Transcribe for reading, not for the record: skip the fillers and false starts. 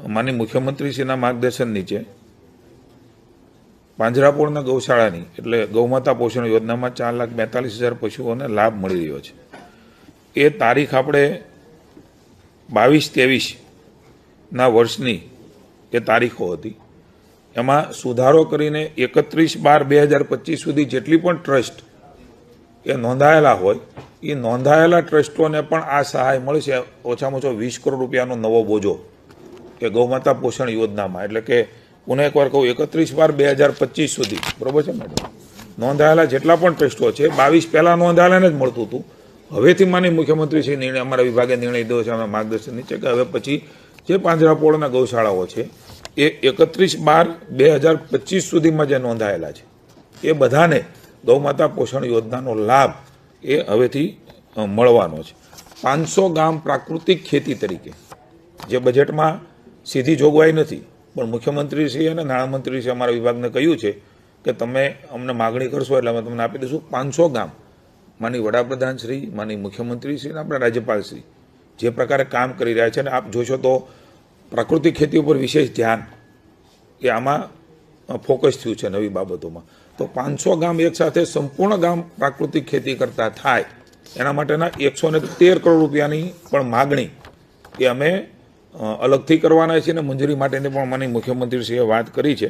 માનनीय મુખ્યમંત્રીશ્રીના માર્ગદર્શન નીચે પાંજરાપોળના ગૌશાળાની એટલે ગૌમાતા પોષણ યોજનામાં 4,42,000 પશુઓને લાભ મળી રહ્યો છે। એ તારીખ આપણે 22-23ના વર્ષની એ તારીખો હતી। એમાં સુધારો કરીને 31/12/2025 સુધી જેટલી પણ ટ્રસ્ટ એ નોંધાયેલા હોય એ નોંધાયેલા ટ્રસ્ટોને પણ આ સહાય મળશે। ઓછામાં ઓછો 20 કરોડ રૂપિયાનો નવો બોજો એ ગૌમાતા પોષણ યોજનામાં, એટલે કે પુનઃ એકવાર કહું 31/12/2025 સુધી, બરોબર છે મેડમ, નોંધાયેલા જેટલા પણ ટ્રસ્ટો છે 22 પહેલાં નોંધાયેલાને જ મળતું હતું। હવેથી માનીય મુખ્યમંત્રીશ્રી નિર્ણય અમારા વિભાગે નિર્ણય લીધો છે, અમે માર્ગદર્શન નીચે કે હવે પછી જે પાંજરાપોળના ગૌશાળાઓ છે એ 31/12/2025 સુધીમાં જે નોંધાયેલા છે એ બધાને ગૌમાતા પોષણ યોજનાનો લાભ એ હવેથી મળવાનો છે। 500 ગામ પ્રાકૃતિક ખેતી તરીકે જે બજેટમાં સીધી જોગવાઈ નથી, પણ મુખ્યમંત્રીશ્રી અને નાણામંત્રીશ્રી અમારા વિભાગને કહ્યું છે કે તમે અમને માગણી કરશો એટલે અમે તમને આપી દઈશું। 500 ગામ માનીય વડાપ્રધાનશ્રી, માનીય મુખ્યમંત્રીશ્રી અને આપણા રાજ્યપાલશ્રી જે પ્રકારે કામ કરી રહ્યા છે અને આપ જોશો તો પ્રાકૃતિક ખેતી ઉપર વિશેષ ધ્યાન એ આમાં ફોકસ થયું છે નવી બાબતોમાં। તો 500 ગામ એકસાથે સંપૂર્ણ ગામ પ્રાકૃતિક ખેતી કરતા થાય એના માટેના 113 કરોડ રૂપિયાની પણ માગણી એ અમે અલગથી કરવાના છીએ અને મંજૂરી માટેની પણ માનીય મુખ્યમંત્રીશ્રીએ વાત કરી છે।